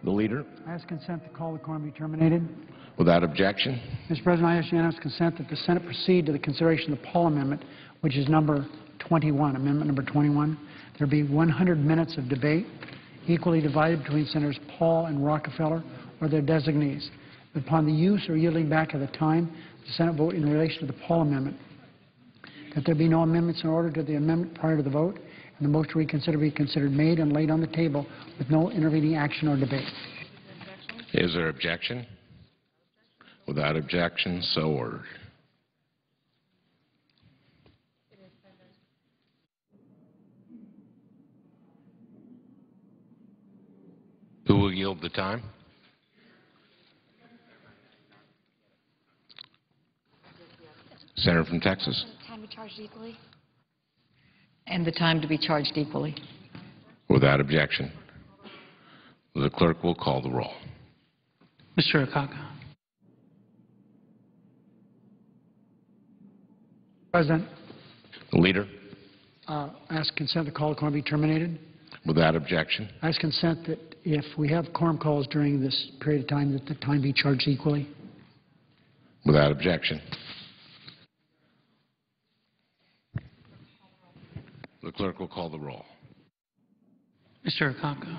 The leader. I ask consent the call of the quorum be terminated. Without objection. Mr. President, I ask unanimous consent that the Senate proceed to the consideration of the Paul Amendment, which is number 21, Amendment number 21. There be 100 minutes of debate, equally divided between Senators Paul and Rockefeller or their designees. Upon the use or yielding back of the time, the Senate vote in relation to the Paul Amendment, that there be no amendments in order to the amendment prior to the vote, and the motion to reconsider be considered made and laid on the table with no intervening action or debate. Is there objection? Without objection, so ordered. Who will yield the time? Senator from Texas. Time to be charged equally. And the time to be charged equally. Without objection. The clerk will call the roll. Mr. Akaka. President, The leader. I ask consent the call of the quorum be terminated. Without objection. I ask consent that if we have quorum calls during this period of time, that the time be charged equally. Without objection. The clerk will call the roll. Mr. Akaka.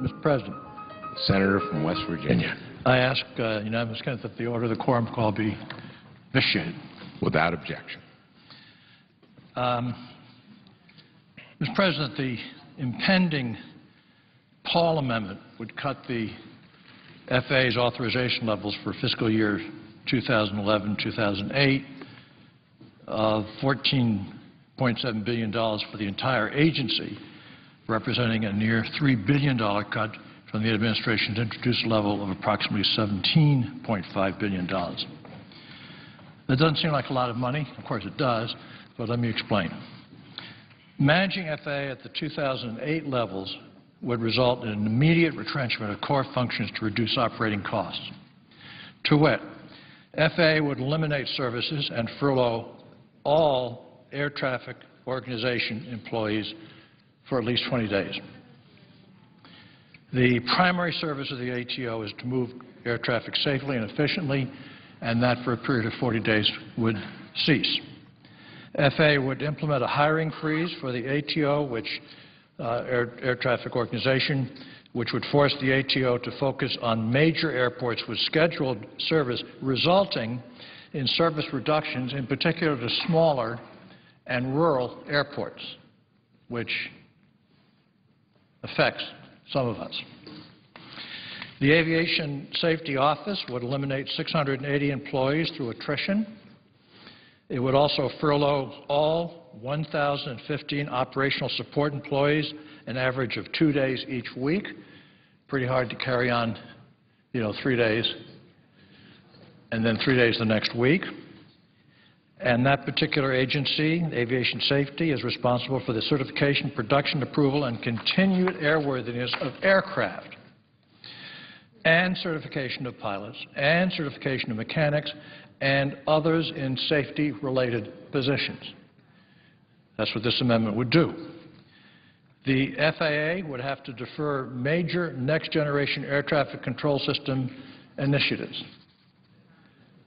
Mr. President, Senator from West Virginia. I ask unanimous consent that the order of the quorum call be vitiated. Without objection. Mr. President, the impending Paul Amendment would cut the FAA's authorization levels for fiscal year 2011-2008 of $14.7 billion for the entire agency, representing a near $3 billion cut from the administration's introduced level of approximately $17.5 billion. That doesn't seem like a lot of money. Of course it does, but let me explain. Managing FAA at the 2008 levels would result in an immediate retrenchment of core functions to reduce operating costs. To wit, FAA would eliminate services and furlough all air traffic organization employees for at least 20 days. The primary service of the ATO is to move air traffic safely and efficiently, and that for a period of 40 days would cease. FAA would implement a hiring freeze for the ATO, air traffic organization, which would force the ATO to focus on major airports with scheduled service, resulting in service reductions, in particular to smaller and rural airports, which affects some of us. The Aviation Safety Office would eliminate 680 employees through attrition. It would also furlough all 1,015 operational support employees, an average of 2 days each week. Pretty hard to carry on, 3 days, and then 3 days the next week. And that particular agency, Aviation Safety, is responsible for the certification, production, approval, and continued airworthiness of aircraft, and certification of pilots, and certification of mechanics, and others in safety-related positions. That's what this amendment would do. The FAA would have to defer major next-generation air traffic control system initiatives.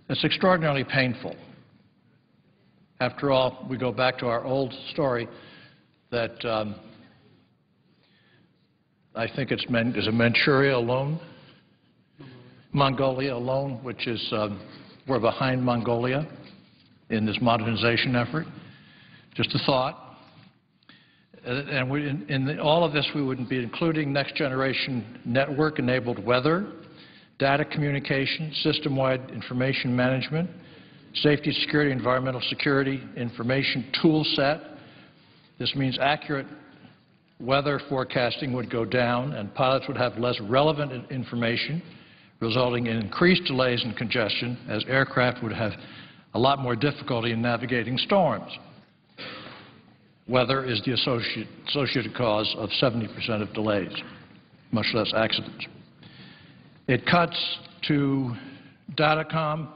It's extraordinarily painful. After all, we go back to our old story that I think is a Manchuria alone, Mongolia alone, which is we're behind Mongolia in this modernization effort. Just a thought. And in all of this, we would be including next-generation network-enabled weather, data communication, system-wide information management, safety, security, environmental security, information tool set. This means accurate weather forecasting would go down and pilots would have less relevant information, resulting in increased delays and congestion as aircraft would have a lot more difficulty in navigating storms. Weather is the associated cause of 70% of delays, much less accidents. It cuts to Datacom,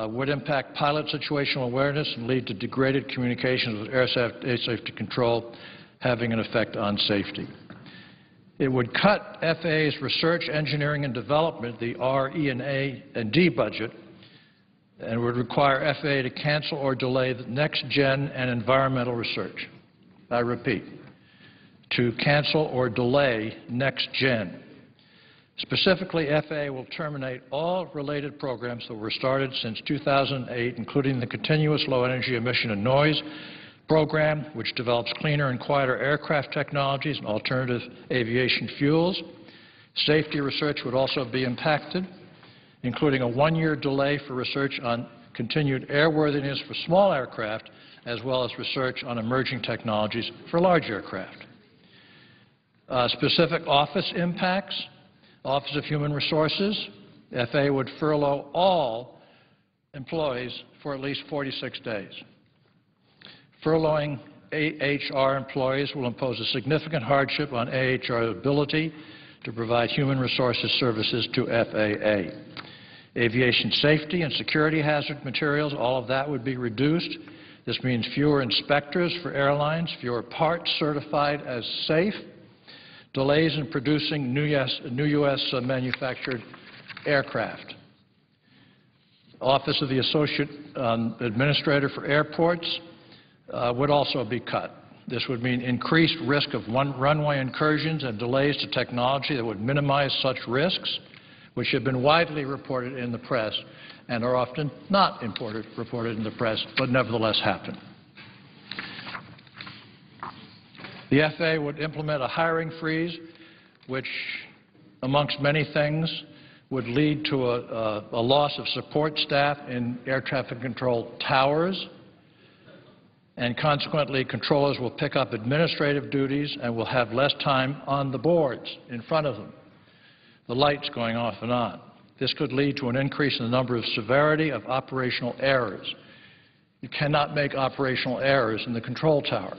would impact pilot situational awareness and lead to degraded communications with air safety control, having an effect on safety. It would cut FAA's research, engineering, and development, the RE&A&D budget, and would require FAA to cancel or delay the next-gen and environmental research. I repeat, to cancel or delay next-gen. Specifically, FAA will terminate all related programs that were started since 2008, including the Continuous Low Energy Emission and Noise program, which develops cleaner and quieter aircraft technologies and alternative aviation fuels. Safety research would also be impacted, including a one-year delay for research on continued airworthiness for small aircraft, as well as research on emerging technologies for large aircraft. Specific office impacts: Office of Human Resources, FAA would furlough all employees for at least 46 days. Furloughing AHR employees will impose a significant hardship on AHR's ability to provide human resources services to FAA. Aviation safety and security hazard materials, all of that would be reduced. This means fewer inspectors for airlines, fewer parts certified as safe, delays in producing new U.S. manufactured aircraft. Office of the Associate Administrator for Airports would also be cut. This would mean increased risk of runway incursions and delays to technology that would minimize such risks, which have been widely reported in the press and are often not reported in the press, but nevertheless happen. The FAA would implement a hiring freeze, which, amongst many things, would lead to a loss of support staff in air traffic control towers, and consequently controllers will pick up administrative duties and will have less time on the boards in front of them, the lights going off and on. This could lead to an increase in the number of severity of operational errors. You cannot make operational errors in the control tower.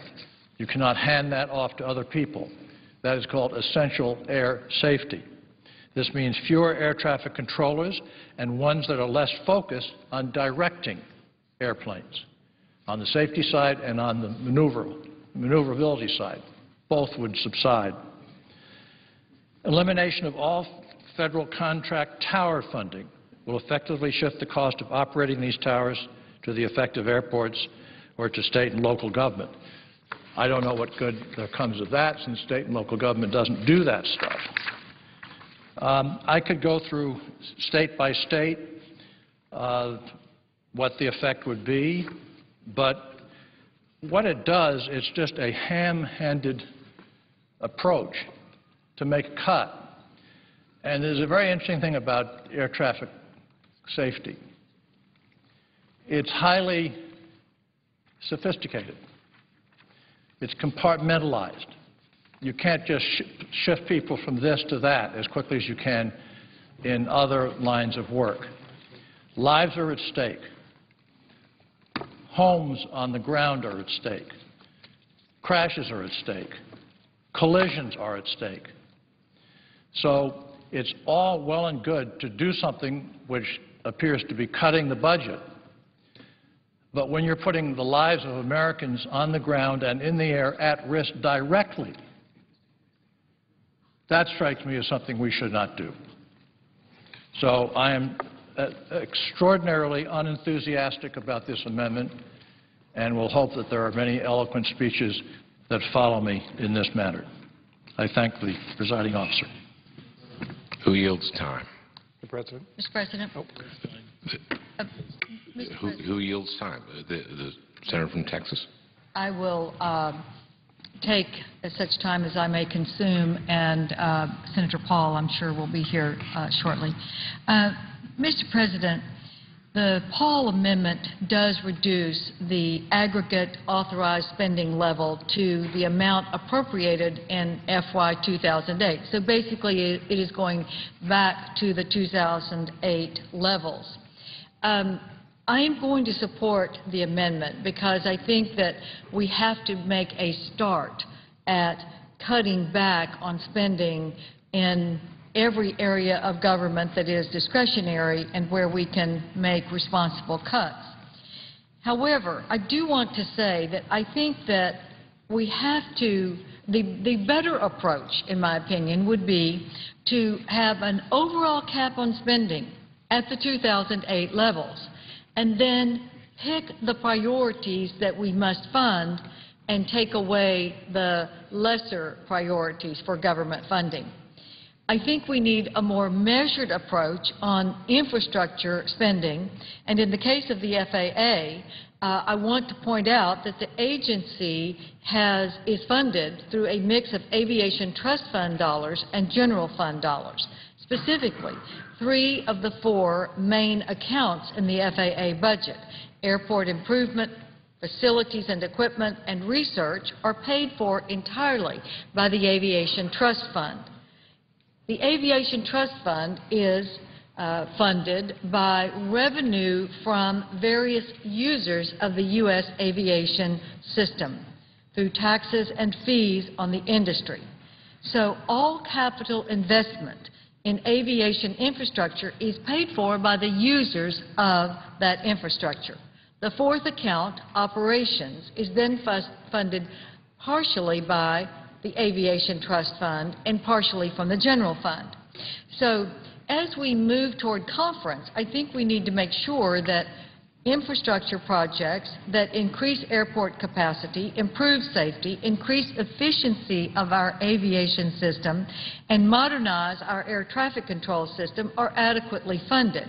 You cannot hand that off to other people. That is called essential air safety. This means fewer air traffic controllers and ones that are less focused on directing airplanes, on the safety side and on the maneuverability side. Both would subside. Elimination of all federal contract tower funding will effectively shift the cost of operating these towers to the effective airports or to state and local government. I don't know what good there comes of that, since state and local government doesn't do that stuff. I could go through state by state what the effect would be, but what it does, it's just a ham-handed approach to make a cut. And there's a very interesting thing about air traffic safety. It's highly sophisticated. It's compartmentalized. You can't just shift people from this to that as quickly as you can in other lines of work. Lives are at stake. Homes on the ground are at stake. Crashes are at stake. Collisions are at stake. So it's all well and good to do something which appears to be cutting the budget. But when you're putting the lives of Americans on the ground and in the air at risk directly, that strikes me as something we should not do. So I am extraordinarily unenthusiastic about this amendment and will hope that there are many eloquent speeches that follow me in this matter. I thank the presiding officer. Who yields time? Mr. President. Mr. President. Who yields time? The senator from Texas? I will take as such time as I may consume, and Senator Paul, I'm sure, will be here shortly. Mr. President, the Paul Amendment does reduce the aggregate authorized spending level to the amount appropriated in FY 2008. So basically, it is going back to the 2008 levels. I am going to support the amendment because I think that we have to make a start at cutting back on spending in every area of government that is discretionary and where we can make responsible cuts. However, I do want to say that I think that we have to, the better approach, in my opinion, would be to have an overall cap on spending at the 2008 levels, and then pick the priorities that we must fund and take away the lesser priorities for government funding. I think we need a more measured approach on infrastructure spending, and in the case of the FAA, I want to point out that the agency is funded through a mix of aviation trust fund dollars and general fund dollars. Specifically, 3 of the 4 main accounts in the FAA budget, airport improvement, facilities and equipment, and research, are paid for entirely by the Aviation Trust Fund. The Aviation Trust Fund is funded by revenue from various users of the U.S. aviation system through taxes and fees on the industry. So all capital investment in aviation infrastructure is paid for by the users of that infrastructure. The 4th account, operations, is then funded partially by the Aviation Trust Fund and partially from the general fund. So as we move toward conference, I think we need to make sure that infrastructure projects that increase airport capacity, improve safety, increase efficiency of our aviation system, and modernize our air traffic control system are adequately funded.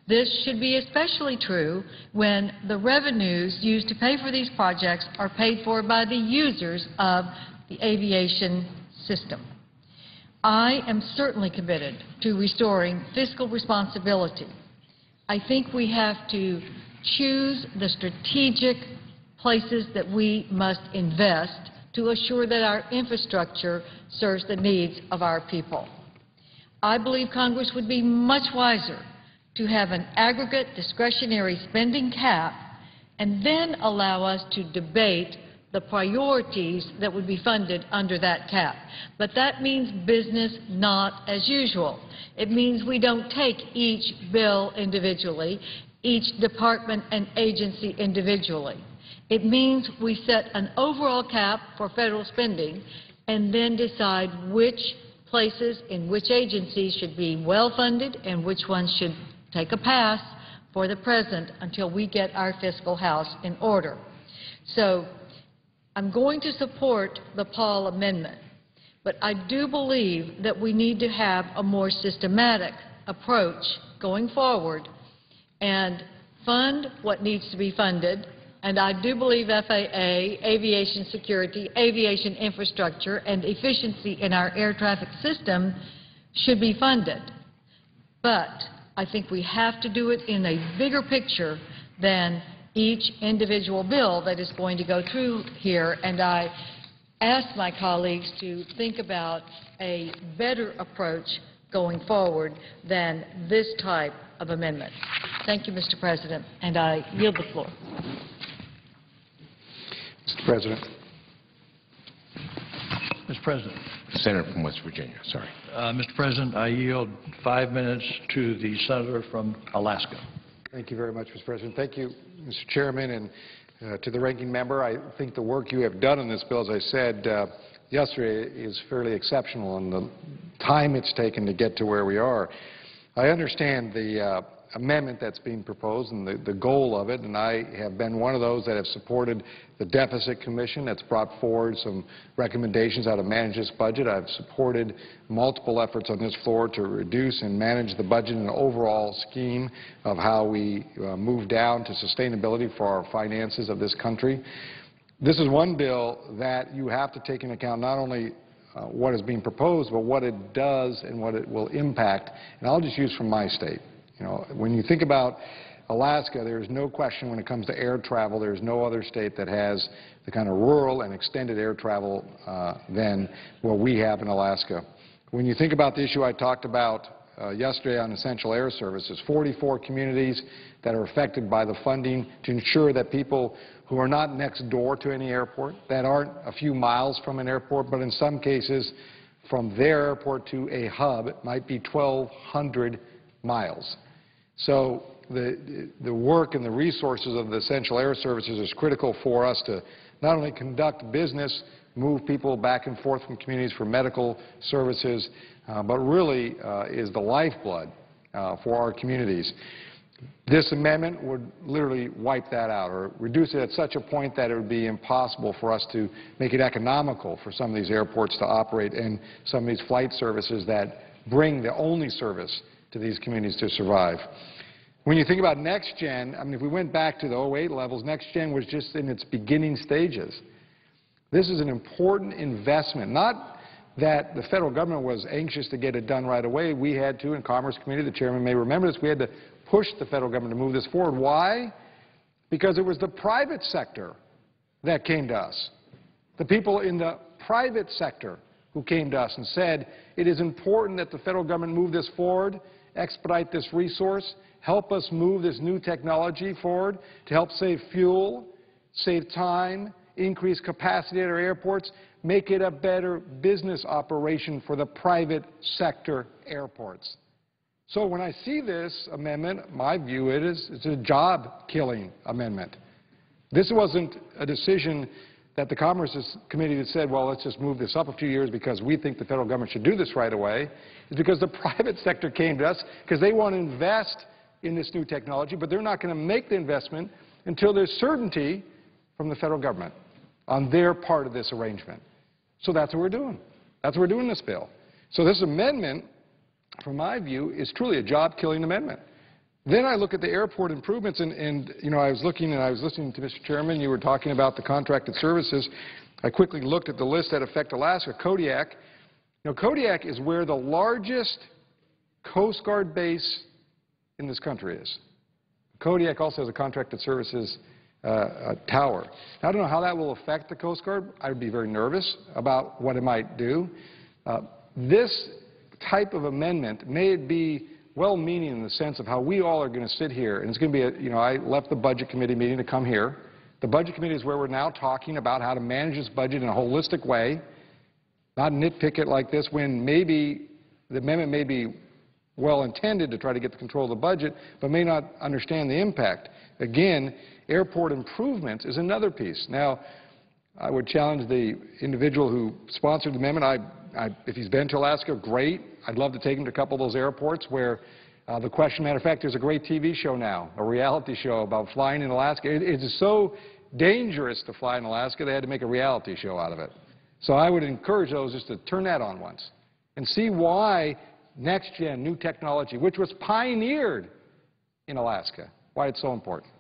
This should be especially true when the revenues used to pay for these projects are paid for by the users of the aviation system. I am certainly committed to restoring fiscal responsibility. I think we have to choose the strategic places that we must invest to assure that our infrastructure serves the needs of our people. I believe Congress would be much wiser to have an aggregate discretionary spending cap and then allow us to debate the priorities that would be funded under that cap. But that means business not as usual. It means we don't take each bill individually, each department and agency individually. It means we set an overall cap for federal spending and then decide which places in which agencies should be well-funded and which ones should take a pass for the present until we get our fiscal house in order. So I'm going to support the Paul amendment, but I do believe that we need to have a more systematic approach going forward and fund what needs to be funded. And I do believe FAA, aviation security, aviation infrastructure, and efficiency in our air traffic system should be funded. But I think we have to do it in a bigger picture than each individual bill that is going to go through here. And I ask my colleagues to think about a better approach going forward than this type of amendment. Thank you, Mr. President, and I yield the floor. Mr. President. Mr. President. Senator from West Virginia, sorry. Mr. President, I yield 5 minutes to the senator from Alaska. Thank you very much, Mr. President. Thank you, Mr. Chairman, and to the ranking member. I think the work you have done on this bill, as I said yesterday, is fairly exceptional, and the time it's taken to get to where we are. I understand the amendment that's being proposed and the goal of it, and I have been one of those that have supported the Deficit Commission that's brought forward some recommendations how to manage this budget. I've supported multiple efforts on this floor to reduce and manage the budget in an overall scheme of how we move down to sustainability for our finances of this country. This is one bill that you have to take into account not only what is being proposed, but what it does and what it will impact. And I'll just use from my state. You know, when you think about Alaska, there is no question when it comes to air travel, there is no other state that has the kind of rural and extended air travel than what we have in Alaska. When you think about the issue I talked about yesterday on essential air services, 44 communities that are affected by the funding to ensure that people who are not next door to any airport, that aren't a few miles from an airport, but in some cases from their airport to a hub, it might be 1,200 miles. So the work and the resources of the essential air services is critical for us to not only conduct business, move people back and forth from communities for medical services, but really is the lifeblood for our communities. This amendment would literally wipe that out or reduce it at such a point that it would be impossible for us to make it economical for some of these airports to operate and some of these flight services that bring the only service to these communities to survive. When you think about NextGen, I mean, if we went back to the 2008 levels, NextGen was just in its beginning stages. This is an important investment, not that the federal government was anxious to get it done right away. We had to, in Commerce Committee, the chairman may remember this, we had to push the federal government to move this forward. Why? Because it was the private sector that came to us. The people in the private sector who came to us and said, it is important that the federal government move this forward, expedite this resource, help us move this new technology forward to help save fuel, save time, increase capacity at our airports, make it a better business operation for the private sector airports. So when I see this amendment, my view is it's a job-killing amendment. This wasn't a decision that the Commerce Committee said, well, let's just move this up a few years because we think the federal government should do this right away. It's because the private sector came to us because they want to invest in this new technology, but they're not going to make the investment until there's certainty from the federal government on their part of this arrangement. So that's what we're doing. That's what we're doing in this bill. So this amendment, from my view, is truly a job-killing amendment. Then I look at the airport improvements, and you know, I was listening to Mr. Chairman. You were talking about the contracted services. I quickly looked at the list that affect Alaska. Kodiak. You know, Kodiak is where the largest Coast Guard base in this country is. Kodiak also has a contracted services tower. Now, I don't know how that will affect the Coast Guard. I would be very nervous about what it might do. This type of amendment may be well-meaning in the sense of how we all are going to sit here, and it's going to be, you know, I left the Budget Committee meeting to come here. The Budget Committee is where we're now talking about how to manage this budget in a holistic way, not nitpick it like this when maybe the amendment may be well-intended to try to get the control of the budget, but may not understand the impact. Again, airport improvements is another piece. Now, I would challenge the individual who sponsored the amendment. If he's been to Alaska, great. I'd love to take him to a couple of those airports where the question, matter of fact, there's a great TV show now, a reality show about flying in Alaska. It is so dangerous to fly in Alaska, they had to make a reality show out of it. So I would encourage those just to turn that on once and see why next-gen, new technology, which was pioneered in Alaska, why it's so important.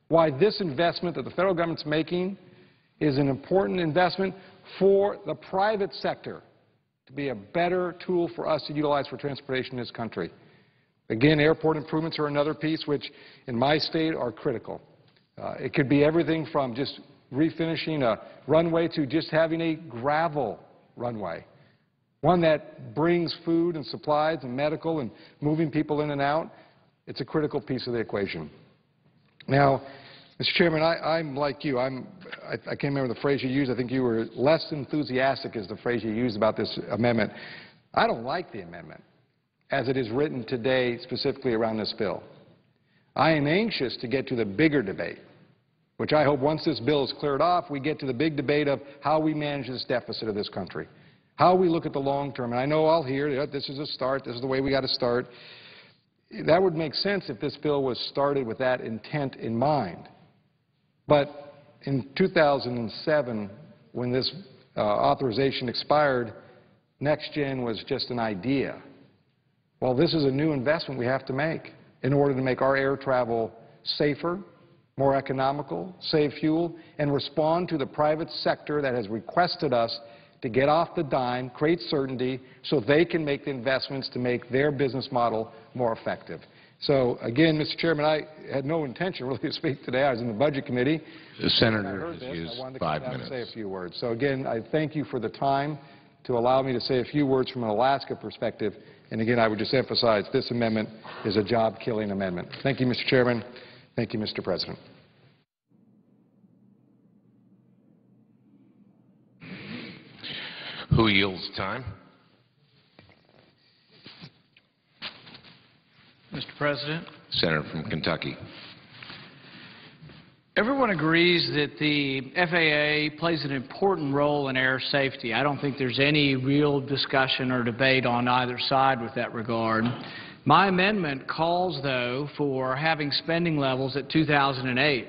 Why this investment that the federal government's making is an important investment for the private sector to be a better tool for us to utilize for transportation in this country. Again, airport improvements are another piece which, in my state, are critical. It could be everything from just refinishing a runway to just having a gravel runway, one that brings food and supplies and medical and moving people in and out. It's a critical piece of the equation. Now, Mr. Chairman, I'm like you. I can't remember the phrase you used. I think you were less enthusiastic is the phrase you used about this amendment. I don't like the amendment as it is written today specifically around this bill. I am anxious to get to the bigger debate, which I hope once this bill is cleared off, we get to the big debate of how we manage this deficit of this country, how we look at the long term. And I know I'll hear this is a start, this is the way we got to start. That would make sense if this bill was started with that intent in mind. But in 2007, when this authorization expired, NextGen was just an idea. Well, this is a new investment we have to make in order to make our air travel safer, more economical, save fuel, and respond to the private sector that has requested us to get off the dime, create certainty, so they can make the investments to make their business model more effective. So, again, Mr. Chairman, I had no intention really to speak today. I was in the Budget Committee. The Senator has used 5 minutes. I wanted to come down and say a few words. So, again, I thank you for the time to allow me to say a few words from an Alaska perspective. And, again, I would just emphasize this amendment is a job-killing amendment. Thank you, Mr. Chairman. Thank you, Mr. President. Who yields time? Mr. President, Senator from Kentucky. everyone agrees that the FAA plays an important role in air safety. I don't think there's any real discussion or debate on either side with that regard. My amendment calls, though, for having spending levels at 2008.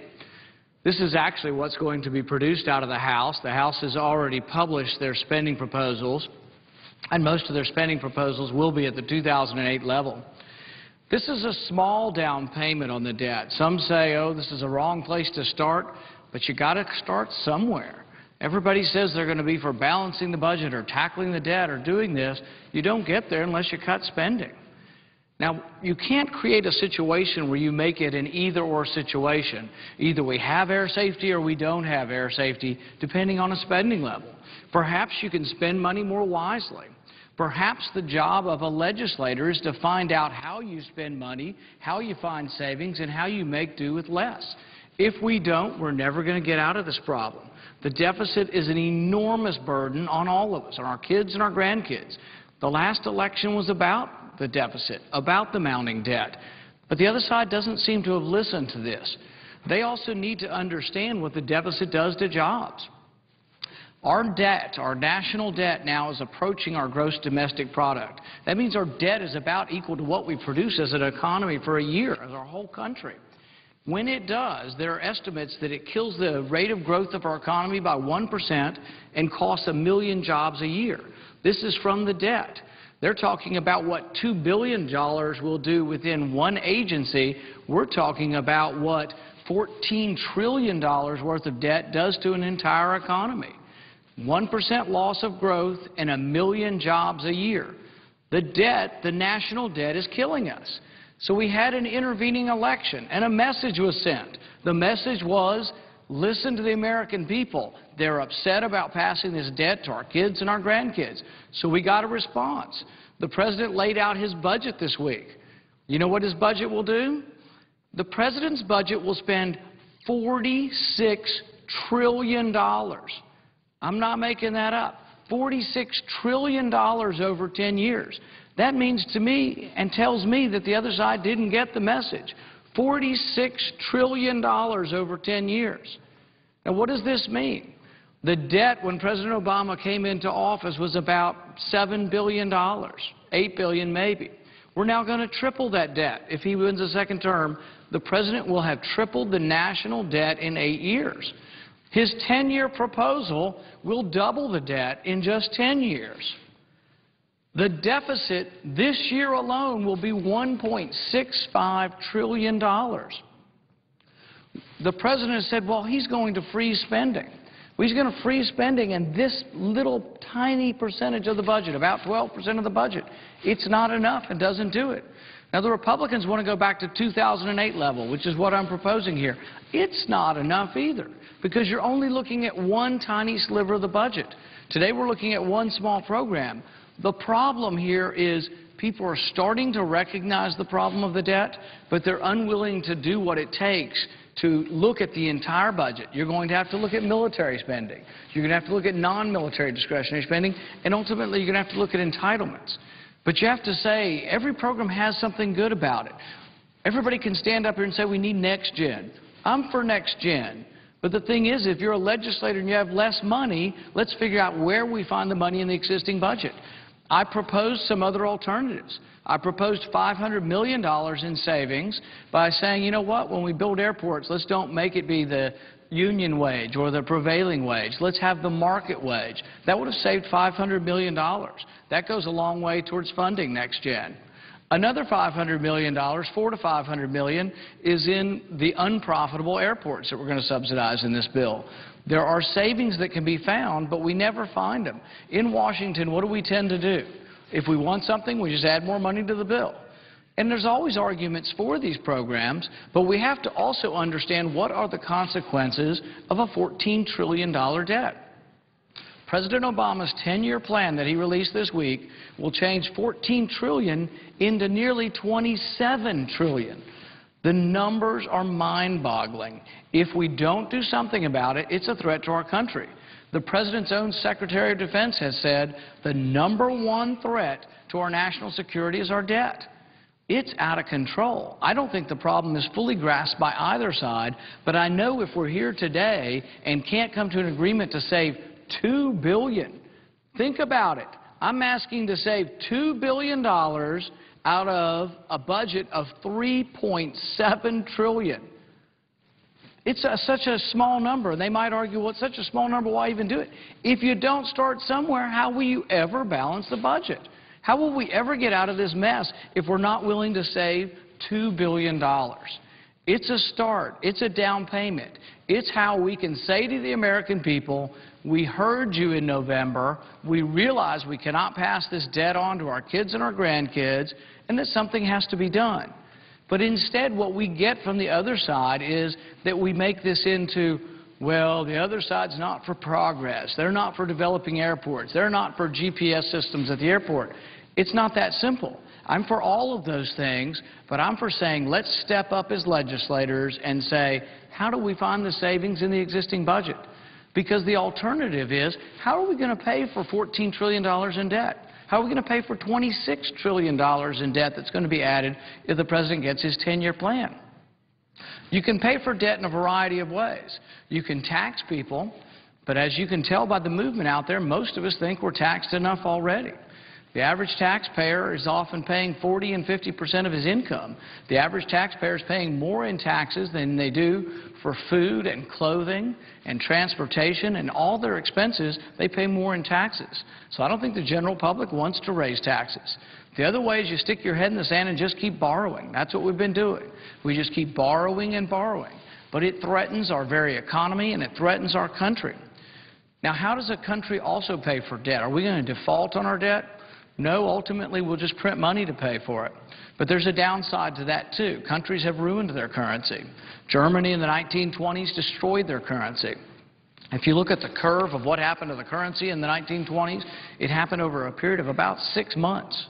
This is actually what's going to be produced out of the House. The House has already published their spending proposals, and most of their spending proposals will be at the 2008 level. This is a small down payment on the debt. Some say, oh, this is a wrong place to start, but you got to start somewhere. Everybody says they're going to be for balancing the budget or tackling the debt or doing this. You don't get there unless you cut spending. Now, you can't create a situation where you make it an either-or situation. Either we have air safety or we don't have air safety, depending on a spending level. Perhaps you can spend money more wisely. Perhaps the job of a legislator is to find out how you spend money, how you find savings, and how you make do with less. If we don't, we're never going to get out of this problem. The deficit is an enormous burden on all of us, on our kids and our grandkids. The last election was about the deficit, about the mounting debt. But the other side doesn't seem to have listened to this. They also need to understand what the deficit does to jobs. Our debt, our national debt now is approaching our gross domestic product. That means our debt is about equal to what we produce as an economy for a year, as our whole country. When it does, there are estimates that it kills the rate of growth of our economy by 1% and costs 1 million jobs a year. This is from the debt. They're talking about what $2 billion will do within one agency. We're talking about what $14 trillion worth of debt does to an entire economy. 1% loss of growth and 1 million jobs a year. The debt, the national debt, is killing us. So we had an intervening election, and a message was sent. The message was, listen to the American people. They're upset about passing this debt to our kids and our grandkids. So we got a response. The President laid out his budget this week. You know what his budget will do? The President's budget will spend $46 trillion. I'm not making that up. $46 trillion over 10 years. That means to me and tells me that the other side didn't get the message. $46 trillion over 10 years. Now, what does this mean? The debt when President Obama came into office was about $7 billion, $8 billion maybe. We're now going to triple that debt. If he wins a second term, the President will have tripled the national debt in 8 years. His 10-year proposal will double the debt in just 10 years. The deficit this year alone will be $1.65 trillion. The President said, well, he's going to freeze spending. Well, he's going to freeze spending, and this little tiny percentage of the budget, about 12% of the budget, it's not enough and doesn't do it. Now, the Republicans want to go back to 2008 level, which is what I'm proposing here. It's not enough either, because you're only looking at one tiny sliver of the budget. Today, we're looking at one small program. The problem here is people are starting to recognize the problem of the debt, but they're unwilling to do what it takes to look at the entire budget. You're going to have to look at military spending. You're going to have to look at non-military discretionary spending, and ultimately you're going to have to look at entitlements. But you have to say every program has something good about it. Everybody can stand up here and say we need next gen. I'm for next gen. But the thing is, if you're a legislator and you have less money, let's figure out where we find the money in the existing budget. I proposed some other alternatives. I proposed $500 million in savings by saying, you know what, when we build airports, let's don't make it be the union wage or the prevailing wage. Let's have the market wage. That would have saved $500 million. That goes a long way towards funding next gen. Another $500 million, $400 to $500 million, is in the unprofitable airports that we're going to subsidize in this bill. There are savings that can be found, but we never find them. In Washington, what do we tend to do? If we want something, we just add more money to the bill. And there's always arguments for these programs, but we have to also understand what are the consequences of a $14 trillion debt. President Obama's 10-year plan that he released this week will change $14 trillion into nearly $27 trillion. The numbers are mind-boggling. If we don't do something about it, it's a threat to our country. The President's own Secretary of Defense has said the #1 threat to our national security is our debt. It's out of control. I don't think the problem is fully grasped by either side, but I know if we're here today and can't come to an agreement to save $2 billion, think about it. I'm asking to save $2 billion out of a budget of $3.7 trillion. It's such a small number. They might argue, well, it's such a small number, why even do it? If you don't start somewhere, how will you ever balance the budget? How will we ever get out of this mess if we're not willing to save $2 billion? It's a start. It's a down payment. It's how we can say to the American people, we heard you in November. We realize we cannot pass this debt on to our kids and our grandkids, and that something has to be done. But instead, what we get from the other side is that we make this into, well, the other side's not for progress. They're not for developing airports. They're not for GPS systems at the airport. It's not that simple. I'm for all of those things, but I'm for saying let's step up as legislators and say, how do we find the savings in the existing budget? Because the alternative is, how are we going to pay for $14 trillion in debt? How are we going to pay for $26 trillion in debt that's going to be added if the President gets his 10-year plan? You can pay for debt in a variety of ways. You can tax people. But as you can tell by the movement out there, most of us think we're taxed enough already. The average taxpayer is often paying 40 and 50% of his income. The average taxpayer is paying more in taxes than they do for food and clothing and transportation and all their expenses. They pay more in taxes. So I don't think the general public wants to raise taxes. The other way is you stick your head in the sand and just keep borrowing. That's what we've been doing. We just keep borrowing and borrowing. But it threatens our very economy and it threatens our country. Now, how does a country also pay for debt? Are we going to default on our debt? No, ultimately we'll just print money to pay for it. But there's a downside to that, too. Countries have ruined their currency. Germany in the 1920s destroyed their currency. If you look at the curve of what happened to the currency in the 1920s, it happened over a period of about 6 months.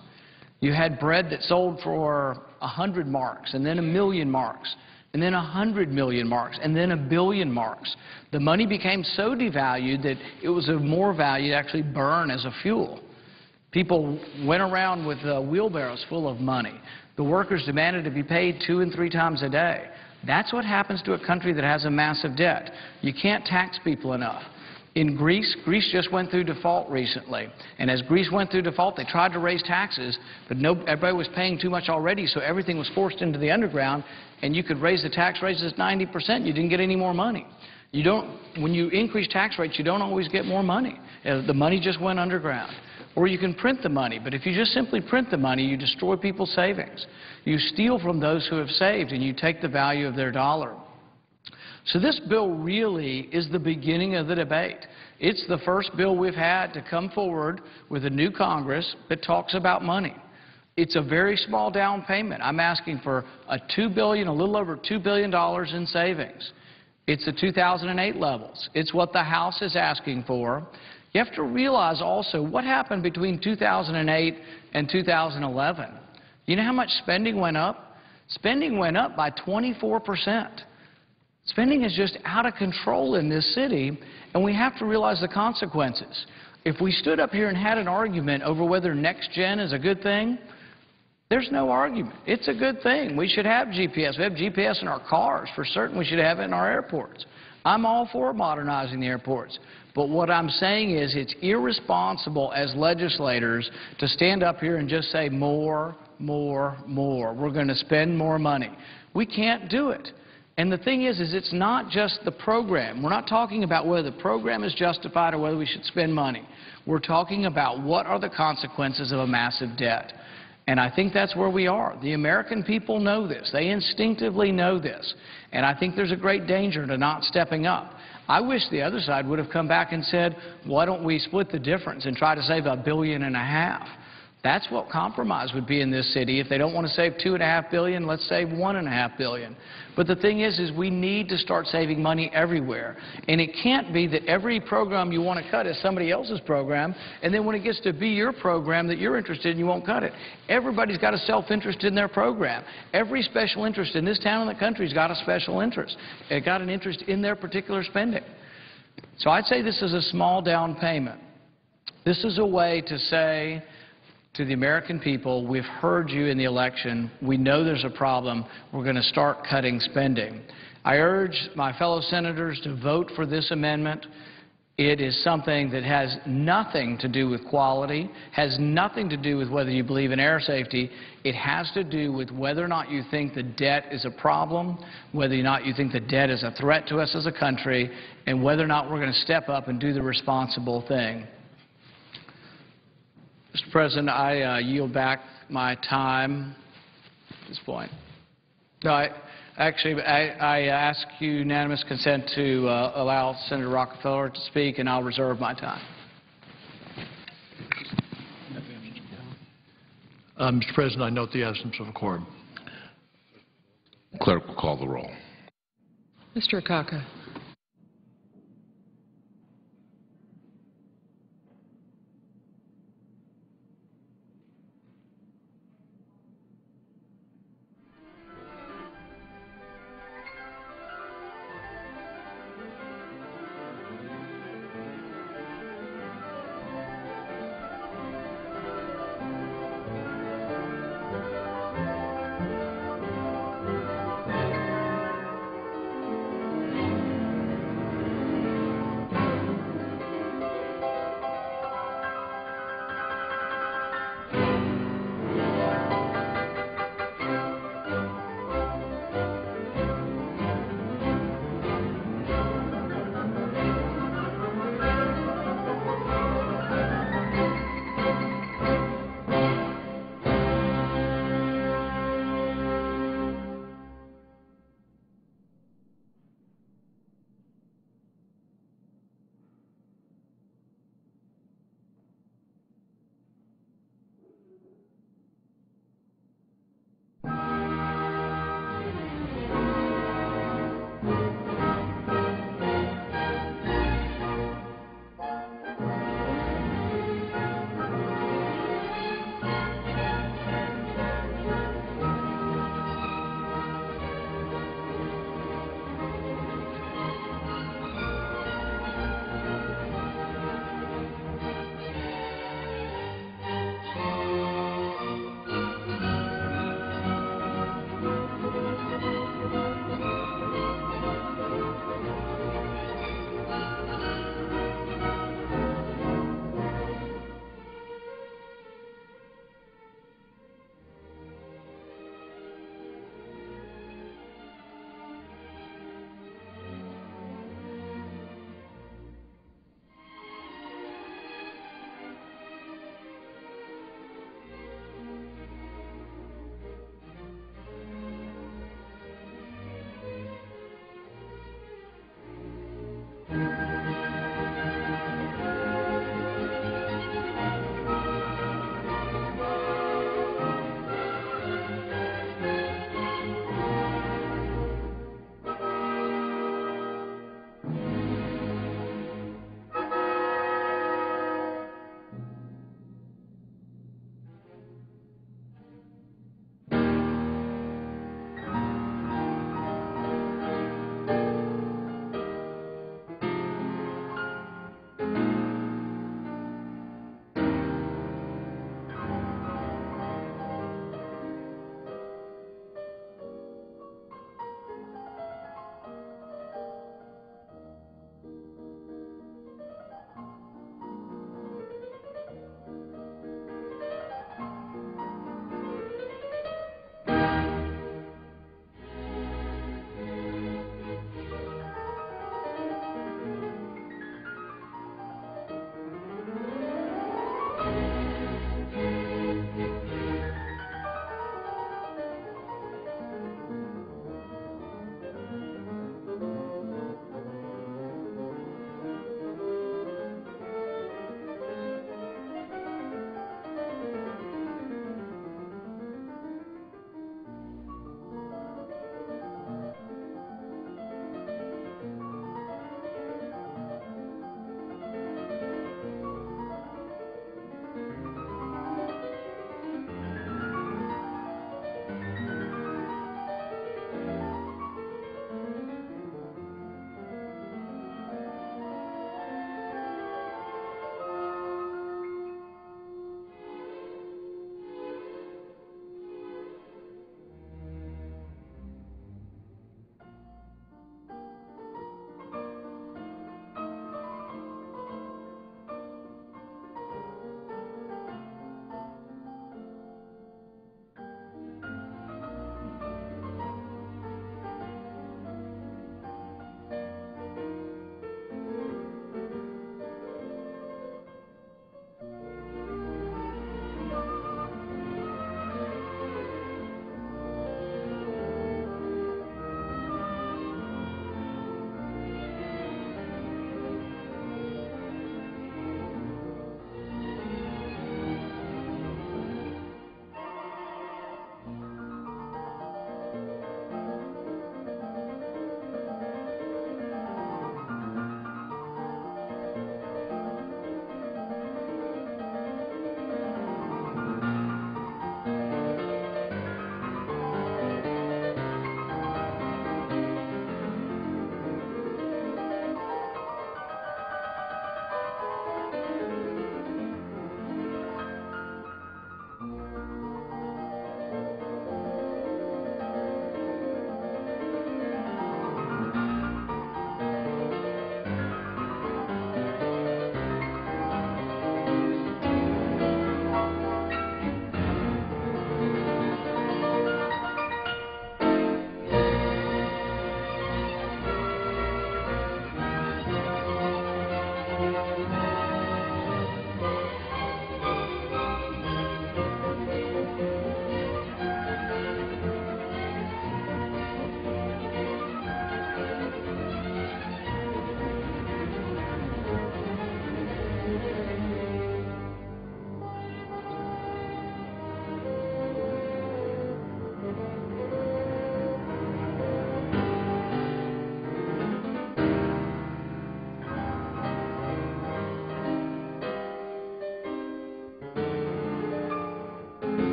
You had bread that sold for 100 marks, and then 1,000,000 marks, and then 100 million marks, and then 1 billion marks. The money became so devalued that it was of more value to actually burn as a fuel. People went around with wheelbarrows full of money. The workers demanded to be paid 2 and 3 times a day. That's what happens to a country that has a massive debt. You can't tax people enough. In Greece just went through default recently. And as Greece went through default, they tried to raise taxes, but everybody was paying too much already, so everything was forced into the underground, and you could raise the tax rates 90%. You didn't get any more money. When you increase tax rates, you don't always get more money. The money just went underground. Or you can print the money, but if you just simply print the money, you destroy people's savings. You steal from those who have saved, and you take the value of their dollar. So this bill really is the beginning of the debate. It's the first bill we've had to come forward with a new Congress that talks about money. It's a very small down payment. I'm asking for a little over $2 billion in savings. It's the 2008 levels. It's what the House is asking for. You have to realize also what happened between 2008 and 2011. You know how much spending went up? Spending went up by 24%. Spending is just out of control in this city, and we have to realize the consequences. If we stood up here and had an argument over whether Next Gen is a good thing, there's no argument. It's a good thing. We should have GPS. We have GPS in our cars. For certain, we should have it in our airports. I'm all for modernizing the airports. But what I'm saying is it's irresponsible as legislators to stand up here and just say more, more, more. We're going to spend more money. We can't do it. And the thing is it's not just the program. We're not talking about whether the program is justified or whether we should spend money. We're talking about what are the consequences of a massive debt. And I think that's where we are. The American people know this. They instinctively know this. And I think there's a great danger to not stepping up. I wish the other side would have come back and said, why don't we split the difference and try to save $1.5 billion? That's what compromise would be in this city. If they don't want to save $2.5 billion, let's save $1.5 billion. But the thing is we need to start saving money everywhere. And it can't be that every program you want to cut is somebody else's program, and then when it gets to be your program that you're interested in, you won't cut it. Everybody's got a self-interest in their program. Every special interest in this town and the country's got a special interest. It got an interest in their particular spending. So I'd say this is a small down payment. This is a way to say to the American people, we've heard you in the election. We know there's a problem. We're going to start cutting spending. I urge my fellow senators to vote for this amendment. It is something that has nothing to do with quality, has nothing to do with whether you believe in air safety. It has to do with whether or not you think the debt is a problem, whether or not you think the debt is a threat to us as a country, and whether or not we're going to step up and do the responsible thing. Mr. President, I yield back my time at this point. No, I ask unanimous consent to allow Senator Rockefeller to speak, and I'll reserve my time. Mr. President, I note the absence of a quorum. Clerk will call the roll. Mr. Akaka.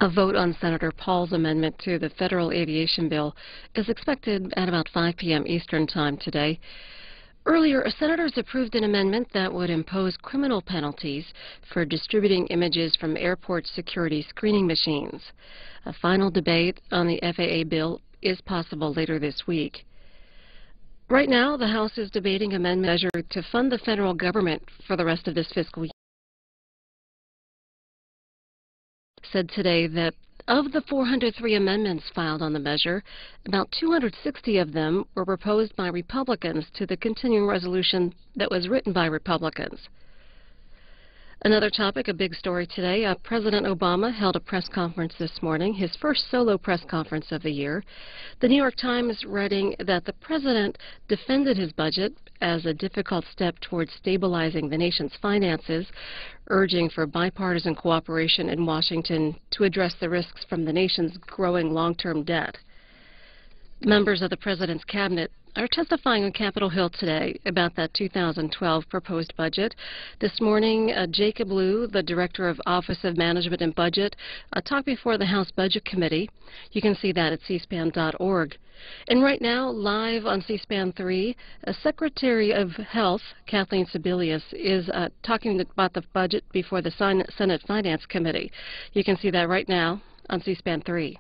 A vote on Senator Paul's amendment to the federal aviation bill is expected at about 5 p.m. Eastern Time today. Earlier, senators approved an amendment that would impose criminal penalties for distributing images from airport security screening machines. A final debate on the FAA bill is possible later this week. Right now, the House is debating an amendment measure to fund the federal government for the rest of this fiscal year. Said today that of the 403 amendments filed on the measure, about 260 of them were proposed by Republicans to the continuing resolution that was written by Republicans. Another topic, a big story today, President Obama held a press conference this morning, his first solo press conference of the year. The New York Times writing that the president defended his budget as a difficult step towards stabilizing the nation's finances, urging for bipartisan cooperation in Washington to address the risks from the nation's growing long-term debt. Members of the president's cabinet are testifying on Capitol Hill today about that 2012 proposed budget. This morning, Jacob Lew, the Director of Office of Management and Budget, talked before the House Budget Committee. You can see that at cspan.org. And right now, live on C-SPAN 3, Secretary of Health, Kathleen Sebelius, is talking about the budget before the Senate Finance Committee. You can see that right now on C-SPAN 3.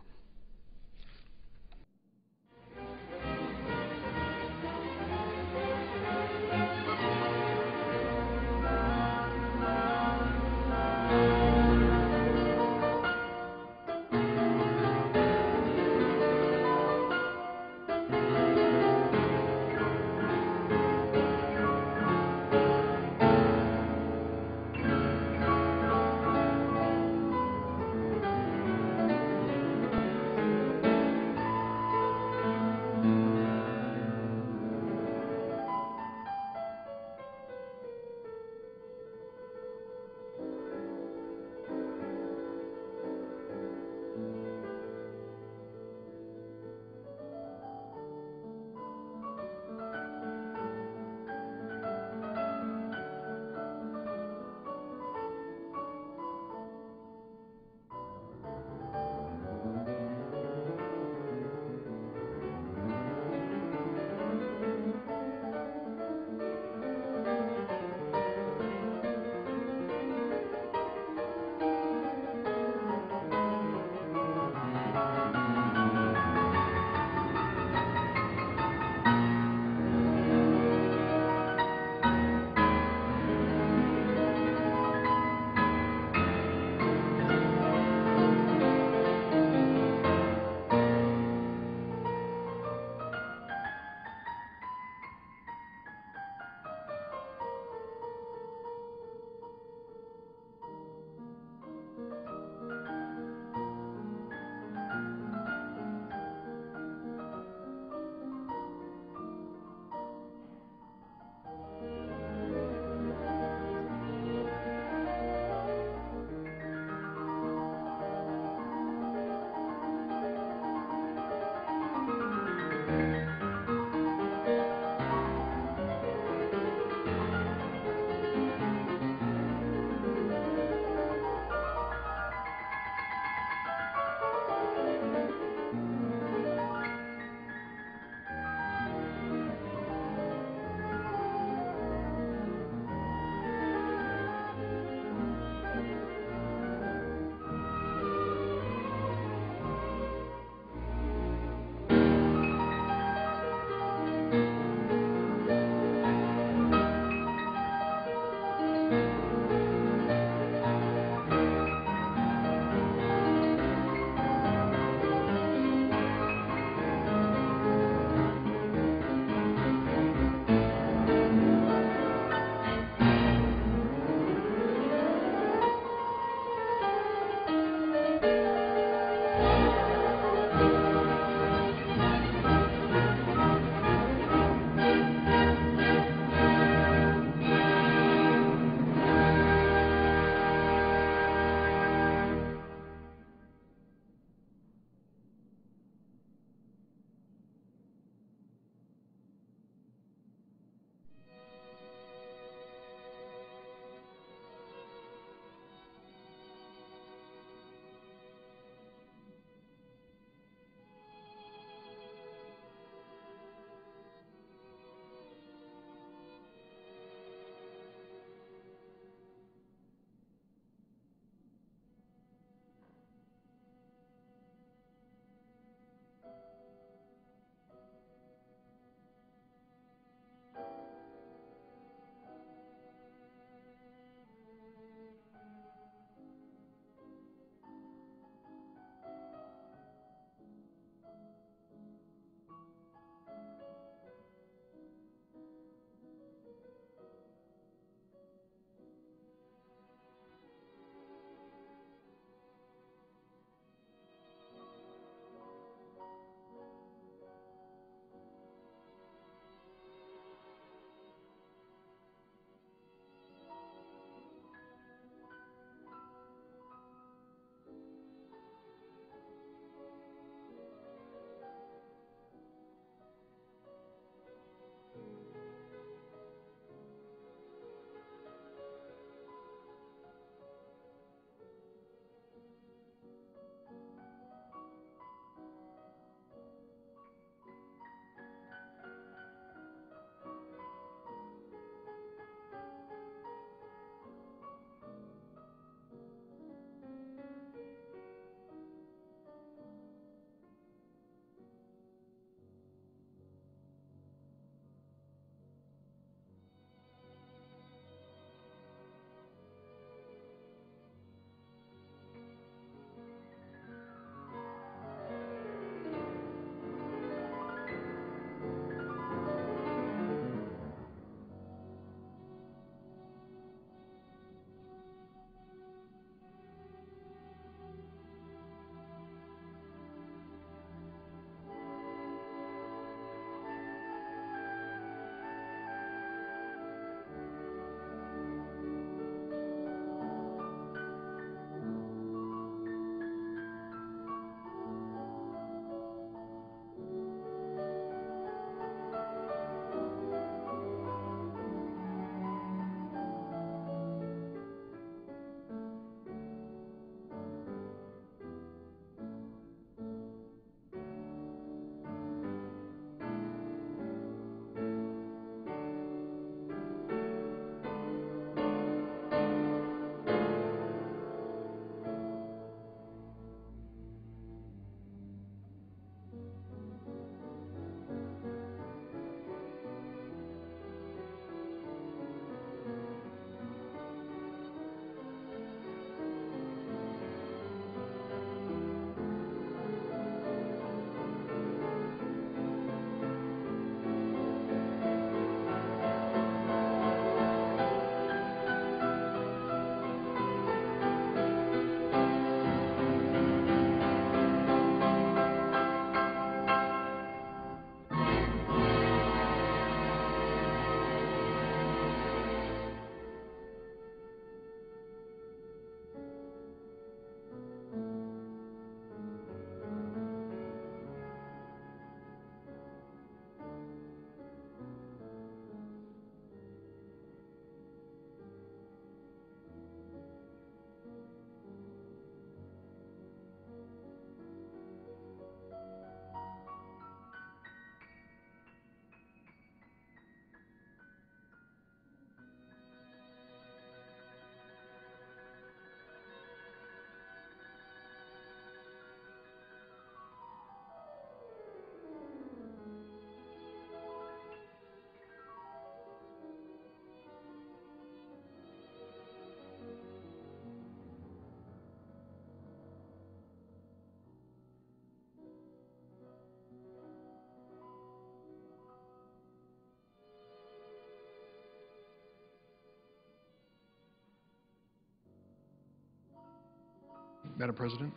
Madam President,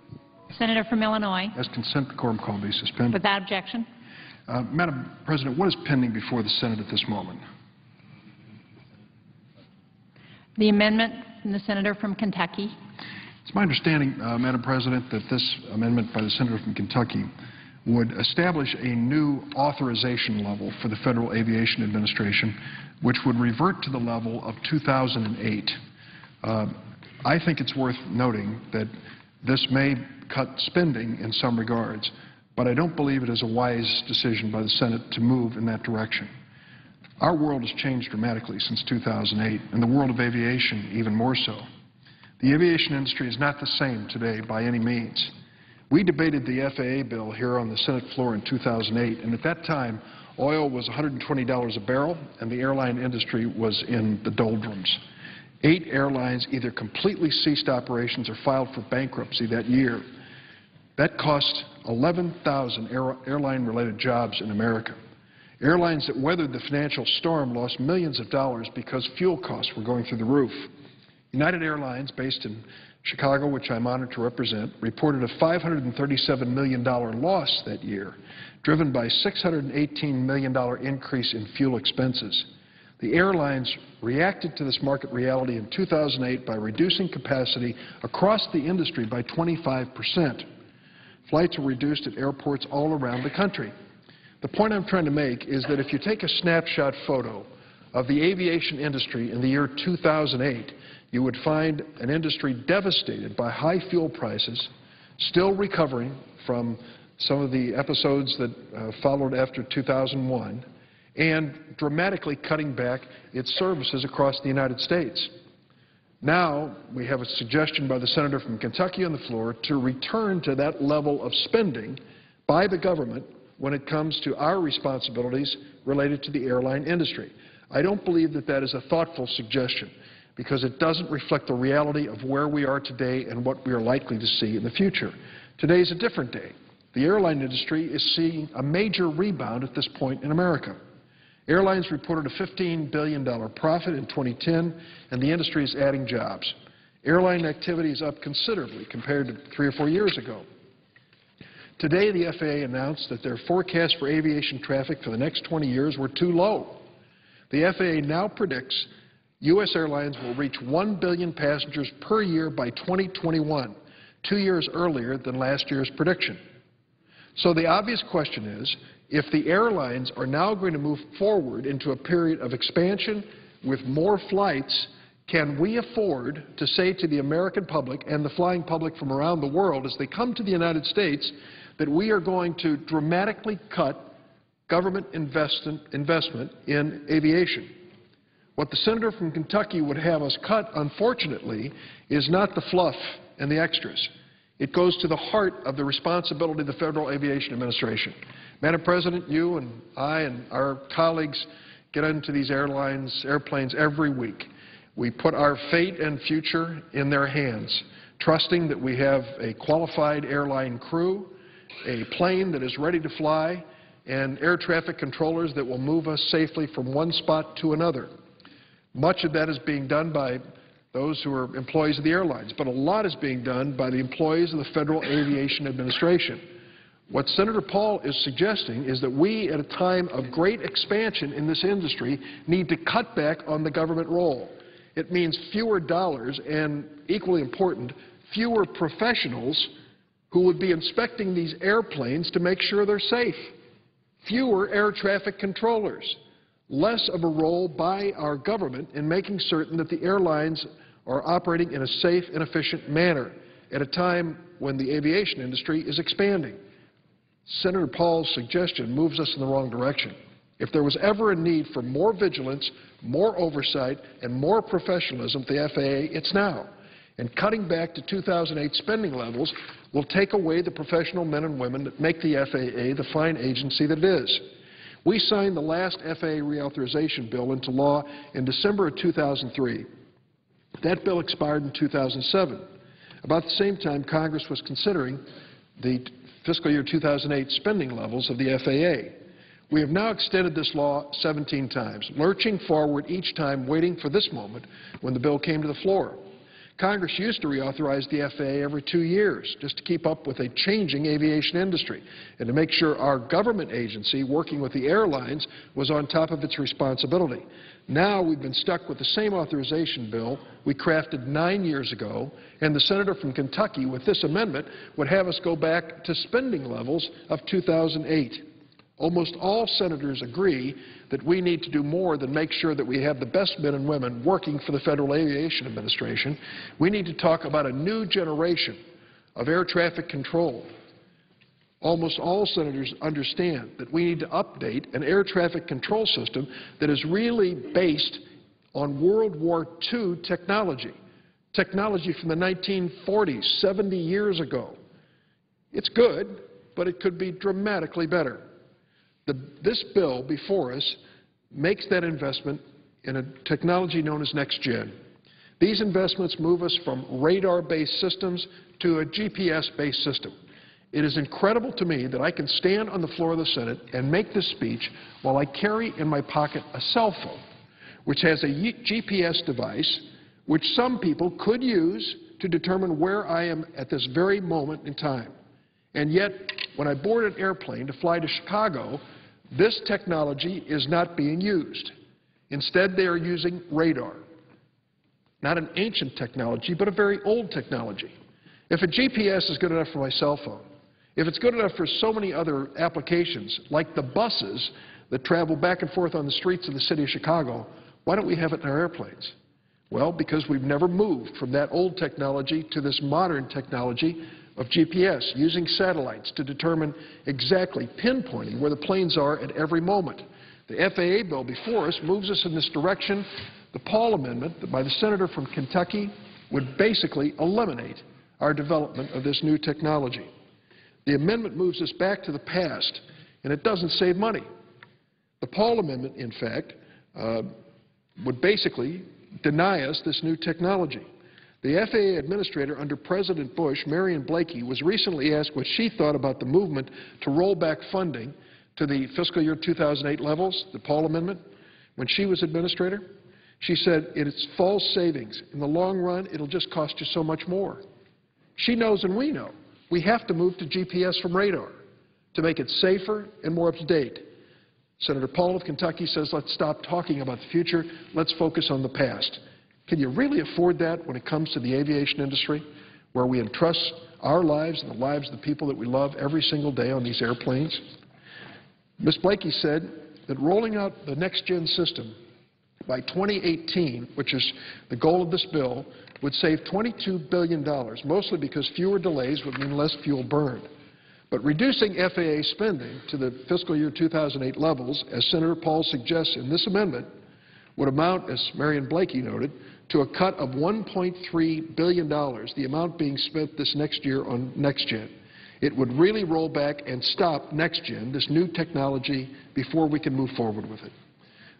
Senator from Illinois. as consent, the quorum call be suspended. Without objection. Madam President, what is pending before the Senate at this moment? The amendment from the senator from Kentucky. It's my understanding, Madam President, that this amendment by the senator from Kentucky would establish a new authorization level for the Federal Aviation Administration, which would revert to the level of 2008. I think it's worth noting that this may cut spending in some regards, but I don't believe it is a wise decision by the Senate to move in that direction. Our world has changed dramatically since 2008, and the world of aviation even more so. The aviation industry is not the same today by any means. We debated the FAA bill here on the Senate floor in 2008, and at that time, oil was $120 a barrel, and the airline industry was in the doldrums. 8 airlines either completely ceased operations or filed for bankruptcy that year. That cost 11,000 airline-related jobs in America. Airlines that weathered the financial storm lost millions of dollars because fuel costs were going through the roof. United Airlines, based in Chicago, which I'm honored to represent, reported a $537 million loss that year, driven by a $618 million increase in fuel expenses. The airlines reacted to this market reality in 2008 by reducing capacity across the industry by 25%. Flights were reduced at airports all around the country. The point I'm trying to make is that if you take a snapshot photo of the aviation industry in the year 2008, you would find an industry devastated by high fuel prices, still recovering from some of the episodes that followed after 2001, and dramatically cutting back its services across the United States. Now we have a suggestion by the senator from Kentucky on the floor to return to that level of spending by the government when it comes to our responsibilities related to the airline industry. I don't believe that that is a thoughtful suggestion because it doesn't reflect the reality of where we are today and what we are likely to see in the future. Today is a different day. The airline industry is seeing a major rebound at this point in America. Airlines reported a $15 billion profit in 2010, and the industry is adding jobs. Airline activity is up considerably compared to 3 or 4 years ago. Today, the FAA announced that their forecasts for aviation traffic for the next 20 years were too low. The FAA now predicts U.S. airlines will reach 1 billion passengers per year by 2021, 2 years earlier than last year's prediction. So the obvious question is, if the airlines are now going to move forward into a period of expansion with more flights, can we afford to say to the American public and the flying public from around the world as they come to the United States that we are going to dramatically cut government investment in aviation? What the senator from Kentucky would have us cut, unfortunately, is not the fluff and the extras. It goes to the heart of the responsibility of the Federal Aviation Administration. Madam President, you and I and our colleagues get into these airplanes every week. We put our fate and future in their hands, trusting that we have a qualified airline crew, a plane that is ready to fly, and air traffic controllers that will move us safely from one spot to another. Much of that is being done by those who are employees of the airlines, but a lot is being done by the employees of the Federal Aviation Administration. What Senator Paul is suggesting is that we, at a time of great expansion in this industry, need to cut back on the government role. It means fewer dollars and, equally important, fewer professionals who would be inspecting these airplanes to make sure they're safe. Fewer air traffic controllers. Less of a role by our government in making certain that the airlines are operating in a safe and efficient manner at a time when the aviation industry is expanding. Senator Paul's suggestion moves us in the wrong direction. If there was ever a need for more vigilance, more oversight, and more professionalism at the FAA, it's now. And cutting back to 2008 spending levels will take away the professional men and women that make the FAA the fine agency that it is. We signed the last FAA reauthorization bill into law in December of 2003. That bill expired in 2007. About the same time, Congress was considering the fiscal year 2008 spending levels of the FAA. We have now extended this law 17 times, lurching forward each time, waiting for this moment when the bill came to the floor. Congress used to reauthorize the FAA every 2 years just to keep up with a changing aviation industry and to make sure our government agency working with the airlines was on top of its responsibility. Now we've been stuck with the same authorization bill we crafted 9 years ago, and the senator from Kentucky with this amendment would have us go back to spending levels of 2008. Almost all senators agree that we need to do more than make sure that we have the best men and women working for the Federal Aviation Administration. We need to talk about a new generation of air traffic control. Almost all senators understand that we need to update an air traffic control system that is really based on World War II technology from the 1940s, 70 years ago. It's good, but it could be dramatically better. This bill before us makes that investment in a technology known as NextGen. These investments move us from radar-based systems to a GPS-based system. It is incredible to me that I can stand on the floor of the Senate and make this speech while I carry in my pocket a cell phone, which has a GPS device which some people could use to determine where I am at this very moment in time. And yet, when I board an airplane to fly to Chicago, this technology is not being used. Instead, they are using radar. Not an ancient technology, but a very old technology. If a GPS is good enough for my cell phone, if it's good enough for so many other applications, like the buses that travel back and forth on the streets of the city of Chicago, why don't we have it in our airplanes? Well, because we've never moved from that old technology to this modern technology of GPS, using satellites to determine exactly, pinpointing where the planes are at every moment. The FAA bill before us moves us in this direction. The Paul Amendment by the senator from Kentucky would basically eliminate our development of this new technology. The amendment moves us back to the past, and it doesn't save money. The Paul Amendment, in fact, would basically deny us this new technology. The FAA administrator under President Bush, Marion Blakey, was recently asked what she thought about the movement to roll back funding to the fiscal year 2008 levels, the Paul Amendment, when she was administrator. She said, it's false savings. In the long run, it'll just cost you so much more. She knows and we know. We have to move to GPS from radar to make it safer and more up to date. Senator Paul of Kentucky says, let's stop talking about the future. Let's focus on the past. Can you really afford that when it comes to the aviation industry, where we entrust our lives and the lives of the people that we love every single day on these airplanes? Ms. Blakey said that rolling out the NextGen system by 2018, which is the goal of this bill, would save $22 billion, mostly because fewer delays would mean less fuel burned. But reducing FAA spending to the fiscal year 2008 levels, as Senator Paul suggests in this amendment, would amount, as Marion Blakey noted, to a cut of $1.3 billion, the amount being spent this next year on NextGen. It would really roll back and stop NextGen, this new technology, before we can move forward with it.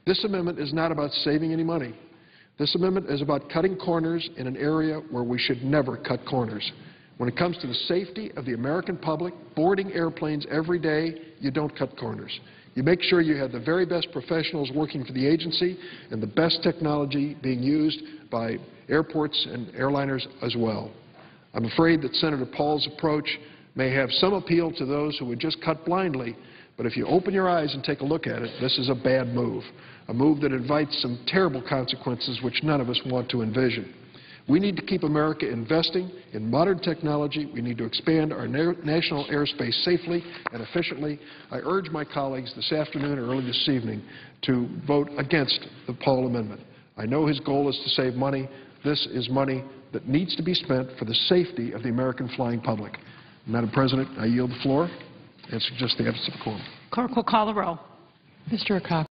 This amendment is not about saving any money. This amendment is about cutting corners in an area where we should never cut corners. When it comes to the safety of the American public, boarding airplanes every day, you don't cut corners. You make sure you have the very best professionals working for the agency and the best technology being used by airports and airliners as well. I'm afraid that Senator Paul's approach may have some appeal to those who would just cut blindly, but if you open your eyes and take a look at it, this is a bad move, a move that invites some terrible consequences which none of us want to envision. We need to keep America investing in modern technology. We need to expand our national airspace safely and efficiently. I urge my colleagues this afternoon or early this evening to vote against the Paul Amendment. I know his goal is to save money. This is money that needs to be spent for the safety of the American flying public. Madam President, I yield the floor and suggest the absence of a quorum. Clerk will call the roll. Mr. Akaka.